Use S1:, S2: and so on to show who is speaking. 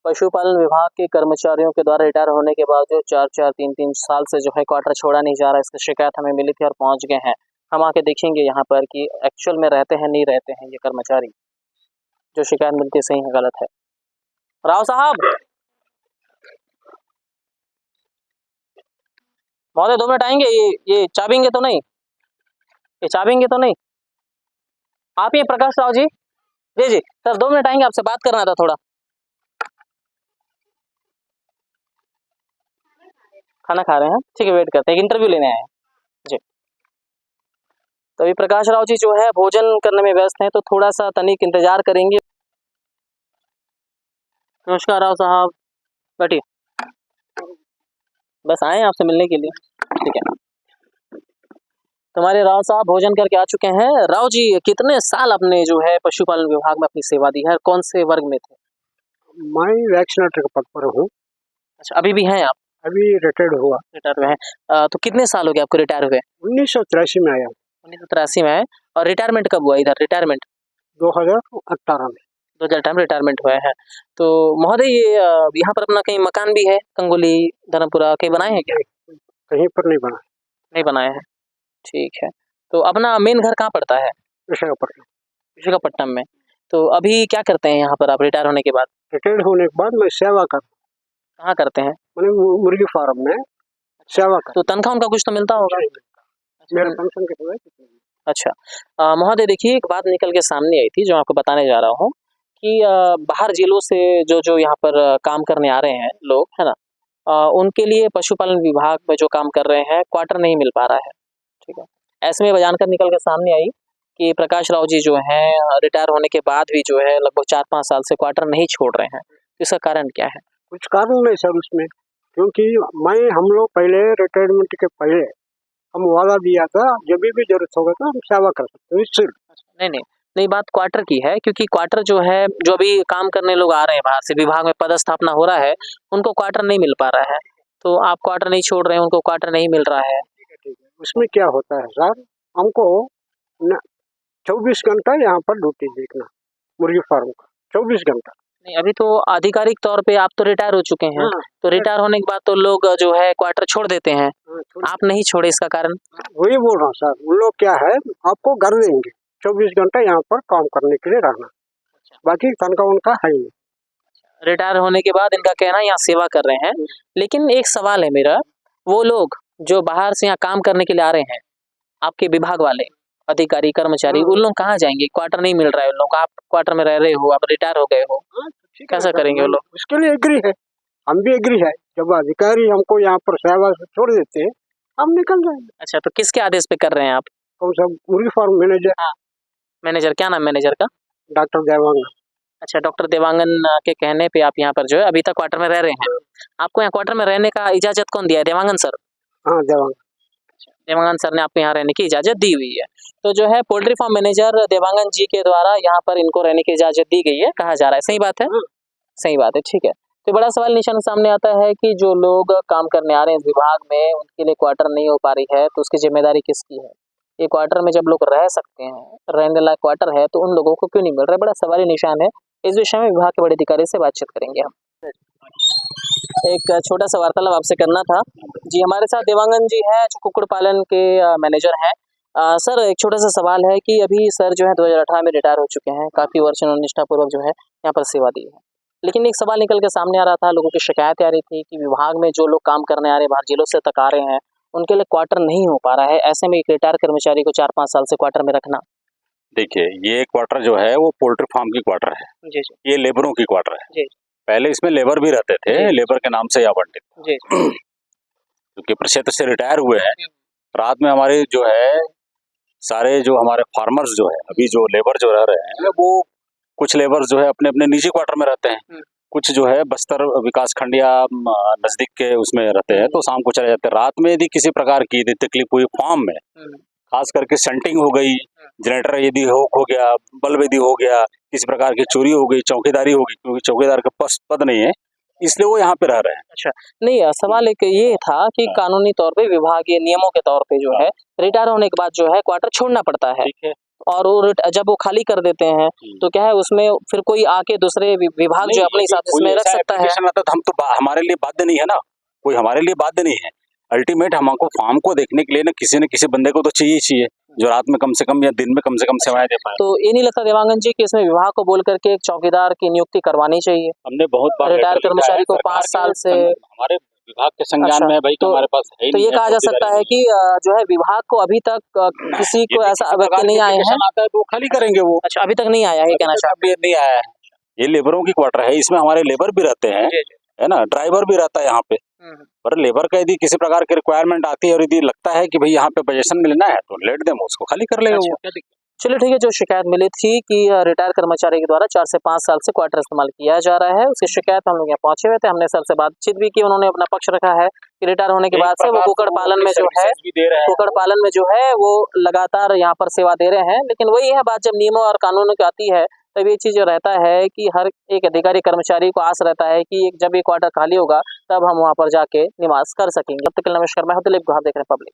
S1: पशुपालन विभाग के कर्मचारियों के द्वारा रिटायर होने के बाद जो 4-4 3-3 साल से जो है क्वार्टर छोड़ा नहीं जा रहा है, इसकी शिकायत हमें मिली थी और पहुंच गए हैं। हम आके देखेंगे यहाँ पर कि एक्चुअल में रहते हैं नहीं रहते हैं ये कर्मचारी, जो शिकायत मिलती है सही है गलत है। राव साहब, महोदय 2 मिनट आएंगे? ये चाबेंगे तो नहीं? ये चाबेंगे तो नहीं? आप ये प्रकाश राव जी? जी जी सर, 2 मिनट आएंगे, आपसे बात करना था थोड़ा। खाना खा रहे हैं? ठीक है, वेट करते हैं, इंटरव्यू लेने आए हैं जी। तो अभी प्रकाश राव जी जो है भोजन करने में व्यस्त हैं, तो थोड़ा सा तनिक इंतजार करेंगे। नमस्कार राव साहब, बैठिए। बस आए हैं आपसे मिलने के लिए, ठीक है। तुम्हारे राव साहब भोजन करके आ चुके हैं। राव जी, कितने साल आपने जो है पशुपालन विभाग में अपनी सेवा दी है, कौन से वर्ग में थे?
S2: मैं वैक्सीनेटर के पद पर हूँ।
S1: अच्छा, अभी भी हैं आप?
S2: अभी रिटायर्ड हुआ।
S1: रिटायर हुए हैं। तो कितने साल हो गए आपको रिटायर हुए?
S2: 1983 में आया।
S1: 1983 में आए। और रिटायरमेंट कब हुआ इधर? रिटायरमेंट
S2: 2018 में।
S1: 2018 में रिटायरमेंट हुआ है। तो महोदय ये यहाँ पर अपना कहीं मकान भी है, कंगोली धर्मपुरा कहीं बनाए हैं क्या?
S2: कहीं पर नहीं बना।
S1: नहीं बनाए हैं, ठीक है। तो अपना मेन घर कहाँ पड़ता है?
S2: विशाखापट्टनम।
S1: विशाखापट्टनम में। तो अभी क्या करते हैं यहाँ पर आप रिटायर होने के बाद?
S2: रिटायर्ड होने के बाद मैं सेवा कर,
S1: कहाँ करते हैं?
S2: मैंने मुर्गी फार्म में सेवा कर।
S1: तो तनख्वाह उनका कुछ तो मिलता होगा?
S2: मेरा पेंशन कितना है?
S1: अच्छा महोदय देखिए, एक बात निकल के सामने आई थी जो आपको बताने जा रहा हूँ कि बाहर जिलों से जो यहाँ पर काम करने आ रहे हैं लोग, है ना, उनके लिए पशुपालन विभाग में जो काम कर रहे हैं क्वार्टर नहीं मिल पा रहा है, ठीक है। ऐसे में जानकर निकल के सामने आई कि प्रकाश राव जी जो हैं रिटायर होने के बाद भी जो है लगभग 4-5 साल से क्वार्टर नहीं छोड़ रहे हैं। इसका कारण क्या है?
S2: कुछ कारण नहीं सर उसमें, क्योंकि हम लोग पहले रिटायरमेंट के पहले हम वादा दिया था जब भी जरूरत होगा तो हम सेवा कर सकते हैं सिर्फ।
S1: नहीं बात क्वार्टर की है, क्योंकि क्वार्टर जो है जो अभी काम करने लोग आ रहे हैं बाहर से, विभाग में पदस्थापना हो रहा है, उनको क्वार्टर नहीं मिल पा रहा है। तो आप क्वार्टर नहीं छोड़ रहे हैं, उनको क्वार्टर नहीं मिल रहा है।
S2: ठीक है। उसमें क्या होता है सर, हमको 24 घंटा यहाँ पर ड्यूटी देखना मुर्गी फार्म का, 24 घंटा।
S1: नहीं, अभी तो आधिकारिक तौर पे आप तो रिटायर हो चुके हैं। तो रिटायर होने के बाद तो लोग जो है क्वार्टर छोड़ देते हैं, आप नहीं छोड़े, इसका कारण?
S2: वही बोल रहा हूँ सर, उन लोग क्या है आपको घर देंगे, 24 घंटा यहाँ पर काम करने के लिए रहना, बाकी तनख्वाह उनका है ही।
S1: रिटायर होने के बाद इनका कहना है यहाँ सेवा कर रहे हैं, लेकिन एक सवाल है मेरा, वो लोग जो बाहर से यहाँ काम करने के लिए आ रहे हैं, आपके विभाग वाले अधिकारी कर्मचारी, उन लोग कहाँ जाएंगे? क्वार्टर नहीं मिल रहा है उन लोग, आप क्वार्टर में रह रहे हो, आप रिटायर हो गए हो, कैसा करेंगे वो लोग?
S2: उसके लिए एग्री है, हम भी एग्री है। जब अधिकारी हमको यहाँ पर सेवा से छोड़ देते हैं हम निकल जाएंगे।
S1: अच्छा, तो किसके आदेश पे कर रहे हैं आप?
S2: कौन सा? मुर्गी फार्म मैनेजर।
S1: हाँ, मैनेजर, क्या नाम मैनेजर का?
S2: डॉक्टर देवांगन।
S1: अच्छा, डॉक्टर देवांगन के कहने पे आप यहाँ पर जो है अभी तक क्वार्टर में रह रहे हैं। आपको यहाँ क्वार्टर में रहने का इजाजत कौन दिया है? देवांगन सर?
S2: हाँ देवांगन।
S1: देवांगन सर ने आपको यहाँ रहने की इजाजत दी हुई है। तो जो है पोल्ट्री फार्म मैनेजर देवांगन जी के द्वारा यहाँ पर इनको रहने की इजाजत दी गई है, कहा जा रहा है, सही बात है? सही बात है, ठीक है। तो बड़ा सवाल निशान सामने आता है कि जो लोग काम करने आ रहे हैं इस विभाग में, उनके लिए क्वार्टर नहीं हो पा रही है, तो उसकी जिम्मेदारी किसकी है? ये क्वार्टर में जब लोग रह सकते हैं, रहने लायक क्वार्टर है, तो उन लोगों को क्यों नहीं मिल रहा है? बड़ा सवाली निशान है। इस विषय में विभाग के बड़े अधिकारी से बातचीत करेंगे हम। एक छोटा सा वार्तालाप आपसे करना था जी। हमारे साथ देवांगन जी हैं जो कुक्कुट पालन के मैनेजर हैं। सर, एक छोटा सा सवाल है कि अभी सर जो है 2018 में रिटायर हो चुके हैं, काफ़ी वर्ष उन्होंने निष्ठापूर्वक जो है यहाँ पर सेवा दी है, लेकिन एक सवाल निकल के सामने आ रहा था, लोगों की शिकायतें आ रही थी कि विभाग में जो लोग काम करने आ रहे हैं, बाहर जिलों से तक आ रहे हैं, उनके लिए क्वार्टर नहीं हो पा रहा है। ऐसे में एक रिटायर कर्मचारी को 4-5 साल से क्वार्टर में रखना।
S3: देखिए, ये क्वार्टर जो है वो पोल्ट्री फार्म की क्वार्टर है
S1: जी जी।
S3: ये लेबरों की क्वार्टर है
S1: जी।
S3: पहले इसमें लेबर भी रहते थे, लेबर के नाम से आवंटित,
S1: जी।
S3: क्योंकि प्रक्षेत्र से रिटायर हुए हैं। रात में हमारे जो है सारे जो हमारे फार्मर्स जो है अभी जो लेबर जो रह रहे हैं, वो कुछ लेबर जो है अपने अपने निजी क्वार्टर में रहते हैं, कुछ जो है बस्तर विकास खंड या नजदीक के उसमें रहते हैं, तो शाम को चले जाते हैं। रात में यदि किसी प्रकार की यदि तकलीफ हुई फार्म में, खास करके सेंटिंग हो गई, जनरेटर यदि हो गया, बल्ब यदि हो गया, किसी प्रकार की चोरी हो गई, चौकीदारी हो गई, क्योंकि चौकीदार का पद नहीं है, इसलिए वो यहाँ पे रह रहे हैं।
S1: अच्छा, नहीं सवाल एक ये था कि कानूनी तौर पे विभागीय नियमों के तौर पे जो है रिटायर होने के बाद जो है क्वार्टर छोड़ना पड़ता है, और जब वो खाली कर देते हैं तो क्या है उसमें फिर कोई आके दूसरे विभाग जो अपने हिसाब से इसमें रख सकता है।
S3: हम तो हमारे लिए बाध्य नहीं है ना, कोई हमारे लिए बाध्य नहीं है। अल्टीमेट हमको फार्म को देखने के लिए ना किसी बंदे को तो चाहिए जो रात में कम से कम या दिन में कम से कम सेवाएं दे पाए।
S1: तो ये नहीं लगता देवांगन जी कि इसमें विभाग को बोल करके एक चौकीदार की नियुक्ति करवानी चाहिए?
S3: हमने बहुत बार
S1: रिटायर कर्मचारी को 5 साल से
S3: हमारे विभाग के संज्ञान में भाई, तो हमारे पास है ही
S1: तो
S3: नहीं
S1: ये कहा जा सकता है कि जो है विभाग को अभी तक किसी को ऐसा व्यक्ति नहीं आए हैं,
S3: आता है तो खाली करेंगे वो।
S1: अच्छा अभी तक नहीं आया है, कहना चाहते
S3: नहीं आया है। ये लेबरों की क्वार्टर है, इसमें हमारे लेबर भी रहते हैं, है ना, ड्राइवर भी रहता है यहाँ पे। पर लेबर का यदि किसी प्रकार की रिक्वायरमेंट आती है और यदि लगता है कि भाई यहाँ पे पोजीशन मिलना है तो लेट देम, उसको खाली कर लेगा वो।
S1: चलिए ठीक है। जो शिकायत मिली थी कि रिटायर कर्मचारी के द्वारा 4 से 5 साल से क्वार्टर इस्तेमाल किया जा रहा है, उसकी शिकायत हम लोग यहाँ पहुंचे हुए थे, हमने सर से बातचीत भी की, उन्होंने अपना पक्ष रखा है कि रिटायर होने के बाद से वो कुक्कुड़ पालन में जो है वो लगातार यहाँ पर सेवा दे रहे हैं। लेकिन वही है बात, जब नियमों और कानूनों की आती है तब ये चीज रहता है कि हर एक अधिकारी कर्मचारी को आस रहता है कि जब ये क्वार्टर खाली होगा तब हम वहाँ पर जाके निवास कर सकेंगे। तब तक के लिए नमस्कार, मैं हूं दिलीप गुहा, देख रहे हैं पब्लिक।